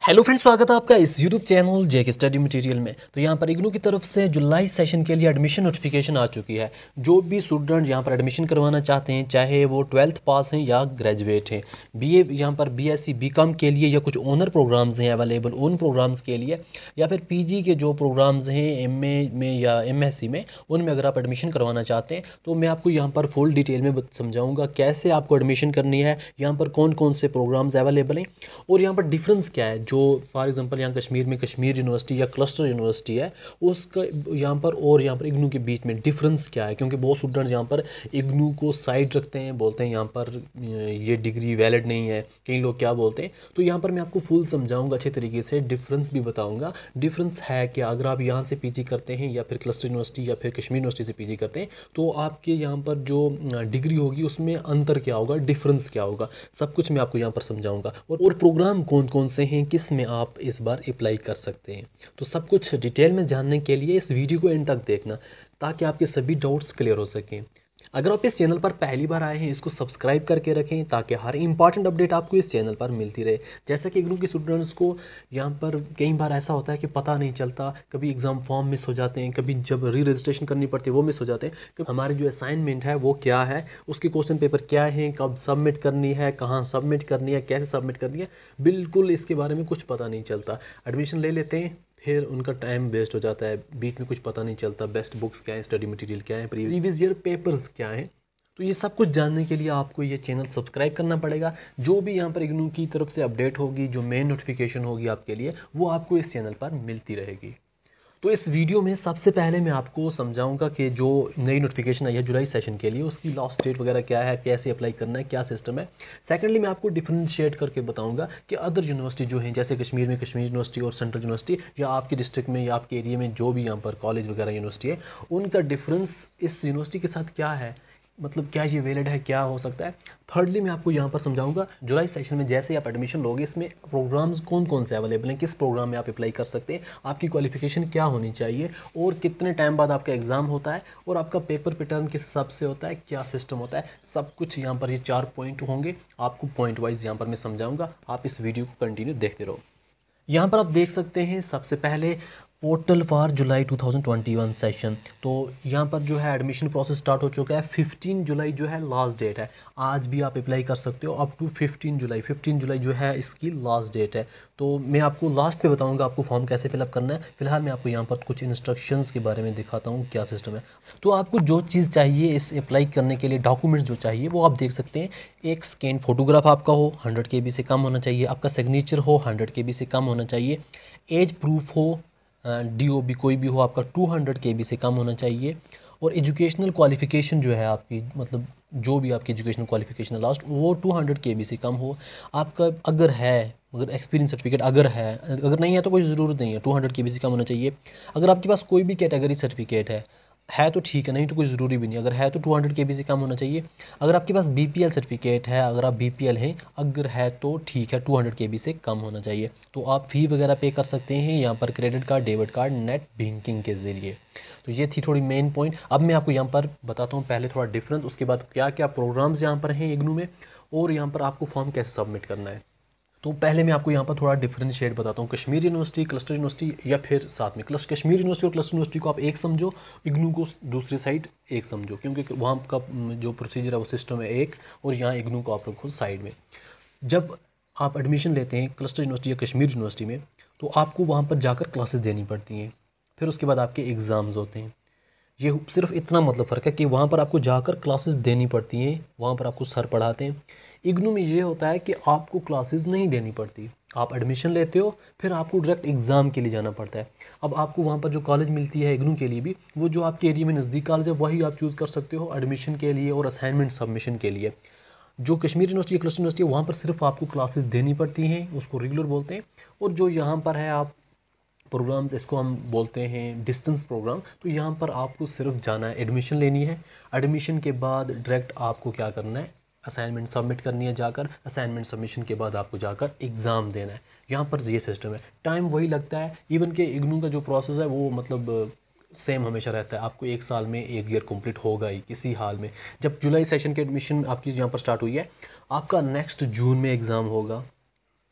Hello friends, स्वागत है आपका इस यूट्यूब चैनल जेके स्टडी मटेरियल में। तो यहाँ पर इग्नू की तरफ से जुलाई सेशन के लिए एडमिशन नोटिफिकेशन आ चुकी है। जो भी स्टूडेंट यहाँ पर एडमिशन करवाना चाहते हैं, चाहे वो 12th पास हैं या ग्रेजुएट हैं, बीए यहाँ पर बीएससी बीकॉम के लिए या कुछ ओनर प्रोग्राम्स हैं अवेलेबल उन प्रोग्राम्स के लिए, या फिर पीजी के जो प्रोग्राम्स हैं एमए में या एमएससी में, उनमें अगर आप एडमिशन करवाना चाहते हैं तो मैं आपको यहाँ पर फुल डिटेल में समझाऊँगा कैसे आपको एडमिशन करनी है, यहाँ पर कौन कौन से प्रोग्राम्स अवेलेबल हैं और यहाँ पर डिफरेंस क्या है। जो फॉर एग्जांपल यहाँ कश्मीर में कश्मीर यूनिवर्सिटी या क्लस्टर यूनिवर्सिटी है, उसका यहाँ पर और यहाँ पर इग्नू के बीच में डिफरेंस क्या है, क्योंकि बहुत स्टूडेंट्स यहाँ पर इग्नू को साइड रखते हैं, बोलते हैं यहाँ पर ये डिग्री वैलिड नहीं है, कई लोग क्या बोलते हैं। तो यहाँ पर मैं आपको फुल समझाऊंगा, अच्छे तरीके से डिफरेंस भी बताऊंगा। डिफरेंस है कि अगर आप यहाँ से पीजी करते हैं या फिर क्लस्टर यूनिवर्सिटी या फिर कश्मीर यूनिवर्सिटी से पीजी करते हैं तो आपके यहाँ पर जो डिग्री होगी उसमें अंतर क्या होगा, डिफरेंस क्या होगा, सब कुछ मैं आपको यहाँ पर समझाऊंगा। और प्रोग्राम कौन कौन से हैं, किस में आप इस बार अप्लाई कर सकते हैं, तो सब कुछ डिटेल में जानने के लिए इस वीडियो को एंड तक देखना ताकि आपके सभी डाउट्स क्लियर हो सकें। अगर आप इस चैनल पर पहली बार आए हैं, इसको सब्सक्राइब करके रखें ताकि हर इंपॉर्टेंट अपडेट आपको इस चैनल पर मिलती रहे। जैसा कि इग्नू के स्टूडेंट्स को यहाँ पर कई बार ऐसा होता है कि पता नहीं चलता, कभी एग्ज़ाम फॉर्म मिस हो जाते हैं, कभी जब री रजिस्ट्रेशन करनी पड़ती है वो मिस हो जाते हैं, कभी हमारी जो असाइनमेंट है वो क्या है, उसके क्वेश्चन पेपर क्या है, कब सबमिट करनी है, कहाँ सबमिट करनी है, कैसे सबमिट करनी है, बिल्कुल इसके बारे में कुछ पता नहीं चलता। एडमिशन ले लेते हैं, फिर उनका टाइम वेस्ट हो जाता है, बीच में कुछ पता नहीं चलता, बेस्ट बुक्स क्या है, स्टडी मटेरियल क्या है, प्रीवियस ईयर पेपर्स क्या है। तो ये सब कुछ जानने के लिए आपको ये चैनल सब्सक्राइब करना पड़ेगा। जो भी यहाँ पर इग्नू की तरफ से अपडेट होगी, जो मेन नोटिफिकेशन होगी आपके लिए, वो आपको इस चैनल पर मिलती रहेगी। तो इस वीडियो में सबसे पहले मैं आपको समझाऊंगा कि जो नई नोटिफिकेशन आई है जुलाई सेशन के लिए, उसकी लास्ट डेट वगैरह क्या है, कैसे अप्लाई करना है, क्या सिस्टम है। सेकेंडली मैं आपको डिफरेंशिएट करके बताऊंगा कि अदर यूनिवर्सिटी जो हैं, जैसे कश्मीर में कश्मीर यूनिवर्सिटी और सेंट्रल यूनिवर्सिटी, या आपके डिस्ट्रिक्ट में या आपके एरिया में जो भी यहाँ पर कॉलेज वगैरह यूनिवर्सिटी है, उनका डिफरेंस इस यूनिवर्सिटी के साथ क्या है, मतलब क्या ये वैलिड है, क्या हो सकता है। थर्डली मैं आपको यहाँ पर समझाऊंगा जुलाई सेशन में जैसे आप एडमिशन लोगे, इसमें प्रोग्राम्स कौन कौन से अवेलेबल हैं, किस प्रोग्राम में आप अप्लाई कर सकते हैं, आपकी क्वालिफिकेशन क्या होनी चाहिए, और कितने टाइम बाद आपका एग्ज़ाम होता है, और आपका पेपर पैटर्न किस हिसाब से होता है, क्या सिस्टम होता है, सब कुछ यहाँ पर ये 4 पॉइंट होंगे। आपको पॉइंट वाइज यहाँ पर मैं समझाऊँगा, आप इस वीडियो को कंटिन्यू देखते रहो। यहाँ पर आप देख सकते हैं सबसे पहले पोर्टल फॉर जुलाई 2021 सेशन। तो यहाँ पर जो है एडमिशन प्रोसेस स्टार्ट हो चुका है। 15 जुलाई जो है लास्ट डेट है, आज भी आप अप्लाई कर सकते हो अप टू 15 जुलाई जो है इसकी लास्ट डेट है। तो मैं आपको लास्ट पे बताऊंगा आपको फॉर्म कैसे फिलअप करना है। फिलहाल मैं आपको यहाँ पर कुछ इंस्ट्रक्शंस के बारे में दिखाता हूँ क्या सिस्टम है। तो आपको जो चीज़ चाहिए इस अप्लाई करने के लिए, डॉक्यूमेंट्स जो चाहिए वो आप देख सकते हैं। एक स्कैन फोटोग्राफ आपका हो, 100 KB से कम होना चाहिए, आपका सिग्नेचर हो 100 KB से कम होना चाहिए, एज प्रूफ हो, DOB कोई भी हो आपका 200 KB से कम होना चाहिए, और एजुकेशनल क्वालिफ़िकेशन जो है आपकी, मतलब जो भी आपकी एजुकेशनल क्वालिफ़िकेशन है लास्ट, वो 200 KB से कम हो आपका। अगर है, अगर एक्सपीरियंस सर्टिफिकेट अगर है, अगर नहीं है तो कोई ज़रूरत नहीं है, 200 KB से कम होना चाहिए। अगर आपके पास कोई भी कैटेगरी सर्टिफिकेट है तो ठीक है, नहीं तो कोई ज़रूरी भी नहीं। अगर है तो 200 KB से कम होना चाहिए। अगर आपके पास BPL सर्टिफिकेट है, अगर आप BPL हैं, अगर है तो ठीक है, 200 KB से कम होना चाहिए। तो आप फ़ी वगैरह पे कर सकते हैं यहाँ पर credit card, debit card, net banking के ज़रिए। तो ये थी थोड़ी मेन पॉइंट। अब मैं आपको यहाँ पर बताता हूँ पहले थोड़ा डिफरेंस, उसके बाद क्या क्या प्रोग्राम्स यहाँ पर हैं इग्नू में, और यहाँ पर आपको फॉर्म कैसे सबमिट करना है। तो पहले मैं आपको यहाँ पर थोड़ा डिफरेंशिएट बताता हूँ, कश्मीर यूनिवर्सिटी, क्लस्टर यूनिवर्सिटी, या फिर साथ में कश्मीर यूनिवर्सिटी और क्लस्टर यूनिवर्सिटी को आप एक समझो, इग्नू को दूसरी साइड एक समझो, क्योंकि वहाँ का जो प्रोसीजर है वो सिस्टम है एक, और यहाँ इग्नू को आप रखो साइड में। जब आप एडमिशन लेते हैं क्लस्टर यूनिवर्सिटी या कश्मीर यूनिवर्सिटी में, तो आपको वहाँ पर जाकर क्लासेस देनी पड़ती हैं, फिर उसके बाद आपके एग्ज़ाम्स होते हैं। ये सिर्फ इतना मतलब फ़र्क है कि वहाँ पर आपको जाकर क्लासेस देनी पड़ती हैं, वहाँ पर आपको सर पढ़ाते हैं। इग्नू में ये होता है कि आपको क्लासेस नहीं देनी पड़ती, आप एडमिशन लेते हो, फिर आपको डायरेक्ट एग्ज़ाम के लिए जाना पड़ता है। अब आपको वहाँ पर जो कॉलेज मिलती है इग्नू के लिए भी, वो जो आपके एरिया में नज़दीक कॉलेज है वही आप चूज़ कर सकते हो एडमिशन के लिए और असाइनमेंट सबमिशन के लिए। जो कश्मीर यूनिवर्सिटी या क्लस्टर यूनिवर्सिटी है वहाँ पर सिर्फ आपको क्लासेस देनी पड़ती हैं, उसको रेगुलर बोलते हैं। और जो यहाँ पर है आप प्रोग्राम्स, इसको हम बोलते हैं डिस्टेंस प्रोग्राम। तो यहाँ पर आपको सिर्फ जाना है, एडमिशन लेनी है, एडमिशन के बाद डायरेक्ट आपको क्या करना है, असाइनमेंट सबमिट करनी है जाकर, असाइनमेंट सबमिशन के बाद आपको जाकर एग्ज़ाम देना है। यहाँ पर ये सिस्टम है, टाइम वही लगता है। इवन के इग्नू का जो प्रोसेस है वो मतलब सेम हमेशा रहता है, आपको 1 साल में 1 ईयर कंप्लीट होगा ही किसी हाल में। जब जुलाई सेशन की एडमिशन आपकी यहाँ पर स्टार्ट हुई है, आपका नेक्स्ट जून में एग्ज़ाम होगा,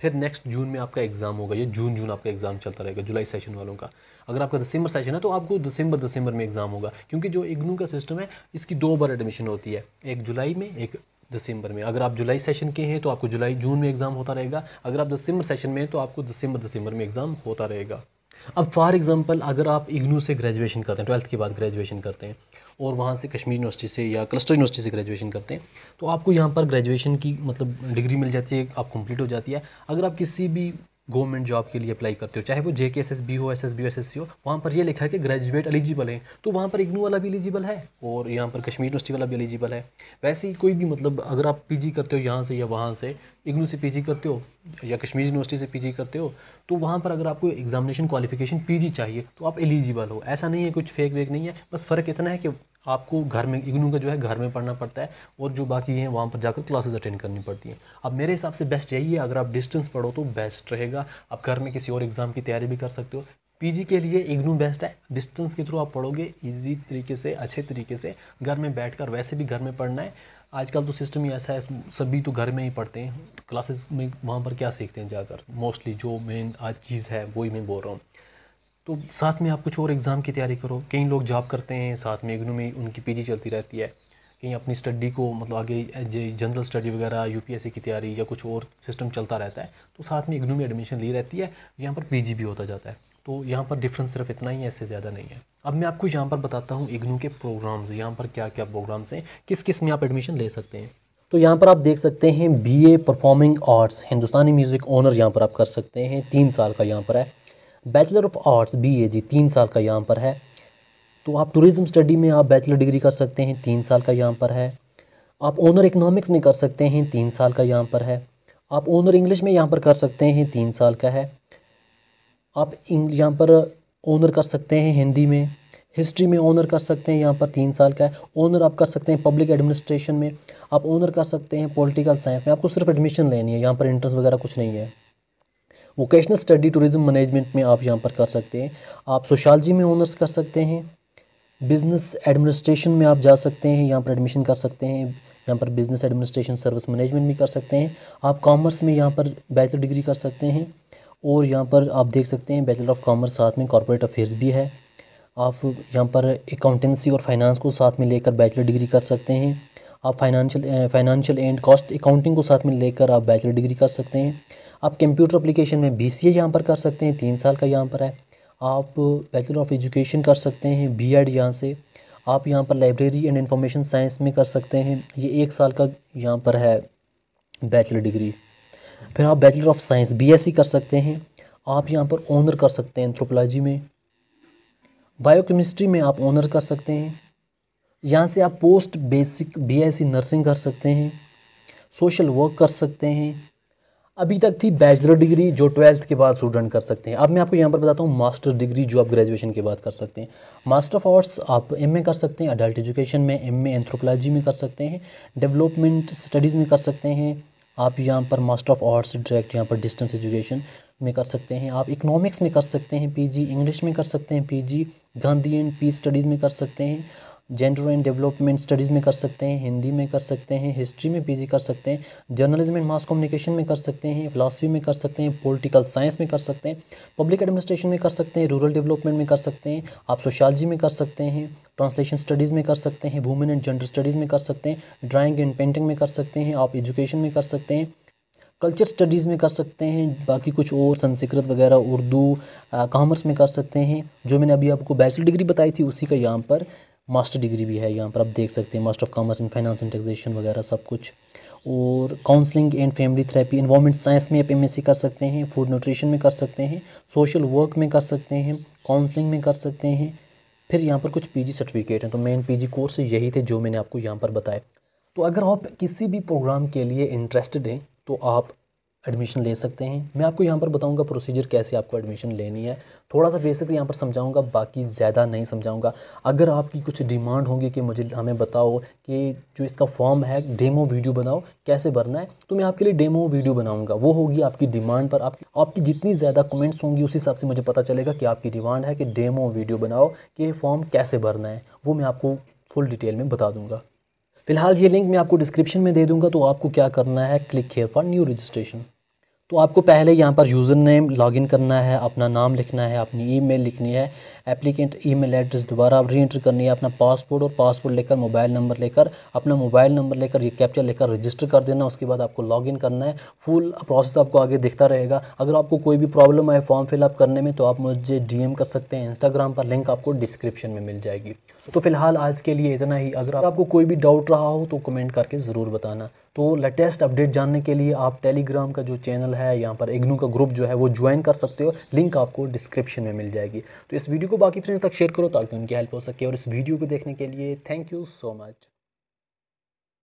फिर नेक्स्ट जून में आपका एग्ज़ाम होगा, ये जून आपका एग्ज़ाम चलता रहेगा जुलाई सेशन वालों का। अगर आपका दिसंबर सेशन है तो आपको दिसंबर में एग्ज़ाम होगा, क्योंकि जो इग्नू का सिस्टम है इसकी 2 बार एडमिशन होती है, एक जुलाई में एक दिसंबर में। अगर आप जुलाई सेशन के हैं तो आपको जून में एग्ज़ाम होता रहेगा, अगर आप दिसंबर सेशन में हैं तो आपको दिसंबर में एग्ज़ाम होता रहेगा। अब फॉर एग्ज़ाम्पल अगर आप इग्नू से ग्रेजुएशन करते हैं, 12th के बाद ग्रेजुएशन करते हैं और वहाँ से कश्मीर यूनिवर्सिटी से या क्लस्टर यूनिवर्सिटी से ग्रेजुएशन करते हैं, तो आपको यहाँ पर ग्रेजुएशन की मतलब डिग्री मिल जाती है, आप कंप्लीट हो जाती है। अगर आप किसी भी गवर्नमेंट जॉब के लिए अप्लाई करते हो, चाहे वो JKSSB हो, SSB हो, SSC हो, वहाँ पर ये लिखा है कि ग्रेजुएट एलिजिबल है, तो वहाँ पर इग्नू वाला भी एलिजिबल है और यहाँ पर कश्मीर यूनिवर्सिटी वाला भी एलिजिबल है। वैसे ही कोई भी मतलब अगर आप PG करते हो यहाँ से या वहाँ से, इग्नू से PG करते हो या कश्मीर यूनिवर्सिटी से PG करते हो, तो वहाँ पर अगर आपको एग्जामिनेशन क्वालिफिकेशन PG चाहिए तो आप एलिजिबल हो। ऐसा नहीं है कुछ फेक वेक नहीं है, बस फ़र्क इतना है कि आपको घर में इग्नू का जो है घर में पढ़ना पड़ता है और जो बाकी हैं वहाँ पर जाकर क्लासेस अटेंड करनी पड़ती हैं। अब मेरे हिसाब से बेस्ट यही है, अगर आप डिस्टेंस पढ़ो तो बेस्ट रहेगा। आप घर में किसी और एग्ज़ाम की तैयारी भी कर सकते हो। PG के लिए इग्नू बेस्ट है, डिस्टेंस के थ्रू आप पढ़ोगे ईजी तरीके से, अच्छे तरीके से घर में बैठकर। वैसे भी घर में पढ़ना है, आजकल तो सिस्टम ही ऐसा है, सभी तो घर में ही पढ़ते हैं, क्लासेस में वहाँ पर क्या सीखते हैं जाकर। मोस्टली जो मेन आज चीज़ है वही मैं बोल रहा हूँ। तो साथ में आप कुछ और एग्ज़ाम की तैयारी करो। कई लोग जॉब करते हैं, साथ में इग्नू में उनकी PG चलती रहती है। कहीं अपनी स्टडी को मतलब आगे जनरल स्टडी वगैरह UPSC की तैयारी या कुछ और सिस्टम चलता रहता है, तो साथ में इग्नू में एडमिशन ली रहती है, यहाँ पर PG भी होता जाता है। तो यहाँ पर डिफरेंस सिर्फ इतना ही है, इससे ज़्यादा नहीं है। अब मैं आपको यहाँ पर बताता हूँ इग्नू के प्रोग्राम्स, यहाँ पर क्या क्या प्रोग्राम्स हैं, किस किस में आप एडमिशन ले सकते हैं। तो यहाँ पर आप देख सकते हैं BA परफॉर्मिंग आर्ट्स हिंदुस्तानी म्यूज़िक ऑनर यहाँ पर आप कर सकते हैं, 3 साल का यहाँ पर है। बैचलर ऑफ आर्ट्स BA जी 3 साल का यहाँ पर है। तो आप टूरिज़्म स्टडी में आप बैचलर डिग्री कर सकते हैं, 3 साल का यहाँ पर है। आप ऑनर इकोनॉमिक्स में कर सकते हैं, 3 साल का यहाँ पर है। आप ऑनर इंग्लिश में यहाँ पर कर सकते हैं, 3 साल का है। आप यहाँ पर ऑनर कर सकते हैं हिंदी में, हिस्ट्री में ऑनर कर सकते हैं, यहाँ पर 3 साल का है। ऑनर आप कर सकते हैं पब्लिक एडमिनिस्ट्रेशन में, आप ऑनर कर सकते हैं पॉलिटिकल साइंस में। आपको सिर्फ एडमिशन लेनी है, यहाँ पर एंट्रेंस वगैरह कुछ नहीं है। वोकेशनल स्टडी टूरिज़्म मैनेजमेंट में आप यहाँ पर कर सकते हैं। आप सोशियोलॉजी में ऑनर्स कर सकते हैं। बिज़नेस एडमिनिस्ट्रेशन में आप जा सकते हैं, यहाँ पर एडमिशन कर सकते हैं। यहाँ पर बिज़नेस एडमिनिस्ट्रेशन सर्विस मैनेजमेंट भी कर सकते हैं। आप कॉमर्स में यहाँ पर बैचलर डिग्री कर सकते हैं और यहाँ पर आप देख सकते हैं बैचलर ऑफ कॉमर्स साथ में कॉर्पोरेट अफेयर्स भी है। आप यहाँ पर अकाउंटेंसी और फाइनेंस को साथ में लेकर बैचलर डिग्री कर सकते हैं। आप फाइनेंशियल एंड कॉस्ट अकाउंटिंग को साथ में लेकर आप बैचलर डिग्री कर सकते हैं। आप कंप्यूटर एप्लीकेशन में BCA यहाँ पर कर सकते हैं, 3 साल का यहाँ पर है। आप बैचलर ऑफ एजुकेशन कर सकते हैं B.Ed यहाँ से। आप यहाँ पर लाइब्रेरी एंड इंफॉर्मेशन साइंस में कर सकते हैं, ये 1 साल का यहाँ पर है बैचलर डिग्री। फिर आप बैचलर ऑफ साइंस BSc कर सकते हैं। आप यहाँ पर ऑनर कर सकते हैं एंथ्रोपोलॉजी में। बायोकेमिस्ट्री में आप ऑनर कर सकते हैं। यहाँ से आप पोस्ट बेसिक BSc नर्सिंग कर सकते हैं, सोशल वर्क कर सकते हैं। अभी तक थी बैचलर डिग्री जो 12th के बाद स्टूडेंट कर सकते हैं। अब मैं आपको यहाँ पर बताता हूँ मास्टर्स डिग्री जो आप ग्रेजुएशन के बाद कर सकते हैं। मास्टर ऑफ आर्ट्स आप MA कर सकते हैं, अडल्ट एजुकेशन में MA एंथ्रोपोलॉजी में कर सकते हैं, डेवलपमेंट स्टडीज़ में कर सकते हैं। आप यहाँ पर मास्टर ऑफ आर्ट्स डायरेक्ट यहाँ पर डिस्टेंस एजुकेशन में कर सकते हैं। आप इकोनॉमिक्स में कर सकते हैं PG, इंग्लिश में कर सकते हैं PG, Gandhi and peace studies में कर सकते हैं, जेंडर एंड डेवलपमेंट स्टडीज़ में कर सकते हैं, हिंदी में कर सकते हैं, हिस्ट्री में PG कर सकते हैं, जर्नलिज्म एंड मास कम्युनिकेशन में कर सकते हैं, फिलासफी में कर सकते हैं, पॉलिटिकल साइंस में कर सकते हैं, पब्लिक एडमिनिस्ट्रेशन में कर सकते हैं, रूरल डेवलपमेंट में कर सकते हैं, आप सोशियोलॉजी में कर सकते हैं, ट्रांसलेशन स्टडीज़ में कर सकते हैं, वुमेन एंड जेंडर स्टडीज़ में कर सकते हैं, ड्राइंग एंड पेंटिंग में कर सकते हैं, आप एजुकेशन में कर सकते हैं, कल्चर स्टडीज़ में कर सकते हैं, बाकी कुछ और संस्कृत वगैरह उर्दू कॉमर्स में कर सकते हैं। जो मैंने अभी आपको बैचलर डिग्री बताई थी उसी का यहाँ पर मास्टर डिग्री भी है, यहाँ पर आप देख सकते हैं master of commerce in finance and taxation वगैरह सब कुछ। और counselling and family therapy, environment science में आप MSc कर सकते हैं, फूड न्यूट्रिशन में कर सकते हैं, सोशल वर्क में कर सकते हैं, काउंसलिंग में कर सकते हैं। फिर यहाँ पर कुछ PG सर्टिफिकेट हैं, तो मेन PG कोर्स यही थे जो मैंने आपको यहाँ पर बताए। तो अगर आप किसी भी प्रोग्राम के लिए इंटरेस्टेड हैं तो आप एडमिशन ले सकते हैं। मैं आपको यहाँ पर बताऊँगा प्रोसीजर कैसे आपको एडमिशन लेनी है, थोड़ा सा बेसिक यहाँ पर समझाऊँगा, बाकी ज़्यादा नहीं समझाऊँगा। अगर आपकी कुछ डिमांड होगी कि हमें बताओ कि जो इसका फॉर्म है डेमो वीडियो बनाओ कैसे भरना है, तो मैं आपके लिए डेमो वीडियो बनाऊँगा। वो होगी आपकी डिमांड पर। आपकी जितनी ज़्यादा कमेंट्स होंगी उस हिसाब से मुझे पता चलेगा कि आपकी डिमांड है कि डेमो वीडियो बनाओ कि ये फॉर्म कैसे भरना है, वो मैं आपको फुल डिटेल में बता दूँगा। फिलहाल ये लिंक मैं आपको डिस्क्रिप्शन में दे दूँगा, तो आपको क्या करना है, click here for new registration. तो आपको पहले यहाँ पर यूज़र नेम लॉगिन करना है, अपना नाम लिखना है, अपनी ईमेल लिखनी है, एप्लीकेंट ईमेल एड्रेस दोबारा आप री एंटर करनी है, अपना पासपोर्ट और पासपोर्ट लेकर मोबाइल नंबर लेकर अपना मोबाइल नंबर लेकर ये कैप्चा लेकर रजिस्टर कर देना। उसके बाद आपको लॉगिन करना है। फुल प्रोसेस आपको आगे दिखता रहेगा। अगर आपको कोई भी प्रॉब्लम आए फॉर्म फिलअप करने में तो आप मुझे डीएम कर सकते हैं इंस्टाग्राम पर, लिंक आपको डिस्क्रिप्शन में मिल जाएगी। तो फिलहाल आज के लिए इतना ही। अगर आपको कोई भी डाउट रहा हो तो कमेंट करके ज़रूर बताना। तो लेटेस्ट अपडेट जानने के लिए आप टेलीग्राम का जो चैनल है, यहाँ पर इग्नू का ग्रुप जो है वो ज्वाइन कर सकते हो, लिंक आपको डिस्क्रिप्शन में मिल जाएगी। तो इस वीडियो को बाकी फ्रेंड्स तक शेयर करो ताकि उनकी हेल्प हो सके। और इस वीडियो को देखने के लिए थैंक यू सो मच।